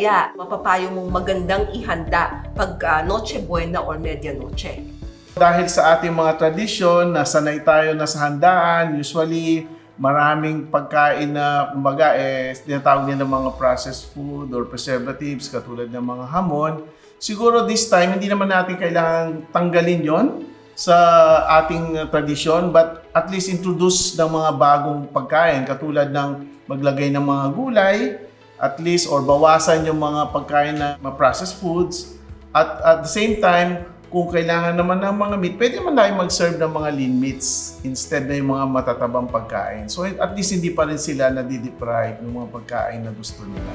kaya mapapayo mong magandang ihanda pag Noche Buena or Medianoche? Dahil sa ating mga tradisyon na sanay tayo na sa handaan, usually maraming pagkain na kumbaga tinatawag nila mga processed food or preservatives katulad ng mga hamon. Siguro this time hindi naman natin kailangang tanggalin yon sa ating tradisyon, but at least introduce ng mga bagong pagkain katulad ng maglagay ng mga gulay at least or bawasan yung mga pagkain na processed foods at the same time kung kailangan naman ng mga meat, pwede naman tayo mag-serve ng mga lean meats instead na yung mga matatabang pagkain. So at least hindi pa rin sila nadideprive ng mga pagkain na gusto nila.